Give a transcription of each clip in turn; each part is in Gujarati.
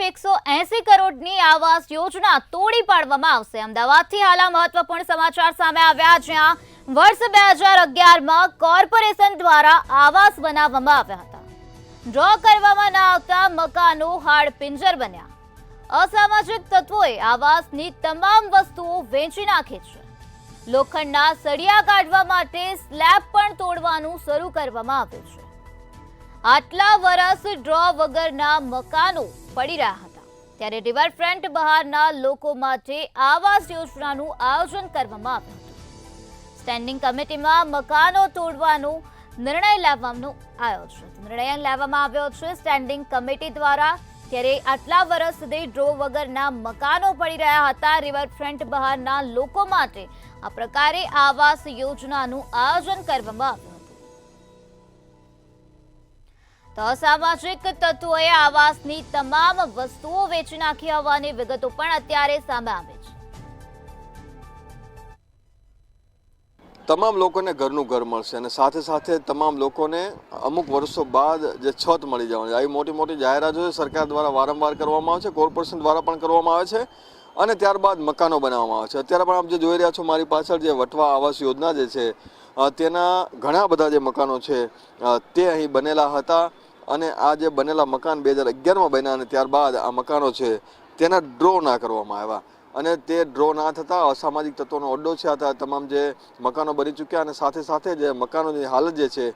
180 કરોડની આવાસ યોજના તોડી પાડવામાં આવશે। અમદાવાદથી હાલ મહત્વપૂર્ણ સમાચાર સામે આવ્યા, જ્યાં વર્ષ 2011માં કોર્પોરેશન દ્વારા આવાસ બનાવવામાં આવ્યા હતા। ડ્રો કરવામાં ન આવતા મકાનો હાડપિંજર બન્યા। અસામાજિક તત્વોએ આવાસની તમામ વસ્તુઓ વેચી નાખી છે। લોખંડના સળિયા કાઢવા માટે સ્લેબ પણ તોડવાનું શરૂ કરવામાં આવ્યું છે। આટલા વર્ષ ડ્રો વગરના મકાનો પડી રહ્યા હતા, ત્યારે રિવરફ્રન્ટ બહારના લોકો માટે આવાસ યોજનાનું આયોજન કરવામાં આવ્યું હતું। સ્ટેન્ડિંગ કમિટીમાં મકાનો તોડવાનો નિર્ણય લેવામાં આવ્યો છે સ્ટેન્ડિંગ કમિટી દ્વારા। ત્યારે આટલા વર્ષ સુધી ડ્રો વગરના મકાનો પડી રહ્યા હતા। રિવરફ્રન્ટ બહારના લોકો માટે આ પ્રકારે આવાસ યોજનાનું આયોજન કરવામાં આવ્યું હતું। તો અસામાજિક તત્વોએ આવાસની તમામ વસ્તુઓ વેચી નાખી હોવાની વિગતો પણ અત્યારે સામે આવી છે। તમામ લોકોને ઘરનું ઘર મળશે અને સાથે સાથે તમામ લોકોને અમુક વર્ષો બાદ જે છત મળી જવાની, આવી મોટી મોટી જાહેરાતો સરકાર દ્વારા વારંવાર કરવામાં આવે છે, કોર્પોરેશન દ્વારા પણ કરવામાં આવે છે અને ત્યારબાદ મકાનો બનાવવામાં આવે છે। અત્યારે પણ આપ જે જોઈ રહ્યા છો મારી પાછળ, જે વટવા આવાસ યોજના જે છે તેના ઘણા બધા જે મકાનો છે તે અહીં બનેલા હતા અને આ જે બનેલા મકાન 2011માં બન્યા અને ત્યારબાદ આ મકાનો છે તેના ડ્રો ના કરવામાં આવ્યા અને તે ડ્રો ના થતાં અસામાજિક તત્વોનો અડ્ડો છે આ તમામ જે મકાનો બની ચૂક્યા અને સાથે સાથે જે મકાનોની હાલત જે છે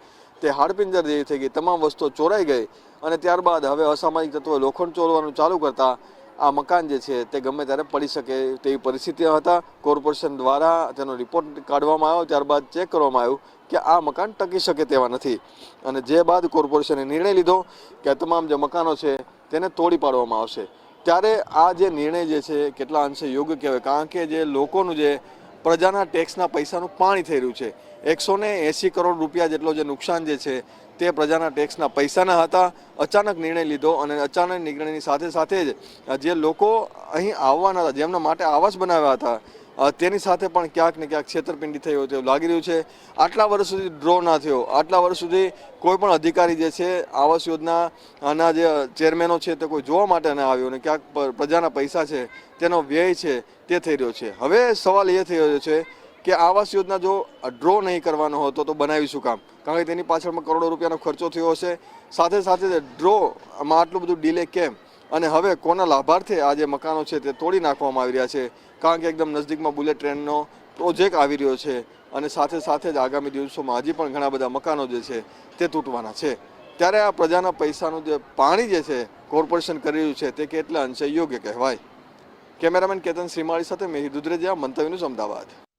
તે હાડપિંજર જેવી થઈ ગઈ। તમામ વસ્તુઓ ચોરાઈ ગઈ અને ત્યારબાદ હવે અસામાજિક તત્વોએ લોખંડ ચોરવાનું ચાલુ કરતા આ મકાન જે છે તે ગમે ત્યારે પડી શકે તેવી પરિસ્થિતિ હતા। કોર્પોરેશન દ્વારા તેનો રિપોર્ટ કાઢવામાં આવ્યો, ત્યારબાદ ચેક કરવામાં આવ્યું કે આ મકાન ટકી શકે તેવા નથી અને જે બાદ કોર્પોરેશને નિર્ણય લીધો કે તમામ જે મકાનો છે તેને તોડી પાડવામાં આવશે। ત્યારે આ જે નિર્ણય જે છે કેટલા અંશે યોગ્ય કહેવાય, કારણ કે જે લોકોનું જે પ્રજાના ટેક્સના પૈસાનું પાણી થઈ રહ્યું છે, 180 કરોડ રૂપિયા જેટલો જે નુકસાન જે છે તે પ્રજાના ટેક્સના પૈસાના હતા। અચાનક નિર્ણય લીધો અને અચાનક નિર્ણયની સાથે સાથે જ જે લોકો અહીં આવવાના હતા, જેમના માટે આવાસ બનાવ્યા હતા, તેની સાથે પણ ક્યાંક ને ક્યાંક છેતરપિંડી થઈ હોય તેવું લાગી રહ્યું છે। આટલા વર્ષ સુધી ડ્રો ના થયો, આટલા વર્ષ સુધી કોઈ પણ અધિકારી જે છે આવાસ યોજનાના જે ચેરમેનો છે તે કોઈ જોવા માટે ના આવ્યો અને ક્યાંક પ્રજાના પૈસા છે તેનો વ્યય છે તે થઈ રહ્યો છે। હવે સવાલ એ થઈ રહ્યો છે કે આવાસ યોજના જો ડ્રો નહીં કરવાનો હતો તો બનાવી શું કામ, કારણ કે તેની પાછળમાં કરોડો રૂપિયાનો ખર્ચો થયો હશે, સાથે સાથે ડ્રોમાં આટલું બધું ડિલે કેમ અને હવે કોના લાભાર્થે આ જે મકાનો છે તે તોડી નાખવામાં આવી રહ્યા છે, કારણ કે એકદમ નજીકમાં બુલેટ ટ્રેનનો પ્રોજેક્ટ આવી રહ્યો છે અને સાથે સાથે જ આગામી દિવસોમાં હજી પણ ઘણા બધા મકાનો જે છે તે તૂટવાના છે। ત્યારે આ પ્રજાના પૈસાનું જે પાણી જે છે કોર્પોરેશન કરી રહ્યું છે તે કેટલા અંશે યોગ્ય કહેવાય। કેમેરામેન કેતન શ્રીમાળી સાથે મેહી દુધરેજા, મંતવ્ય ન્યૂઝ, અમદાવાદ।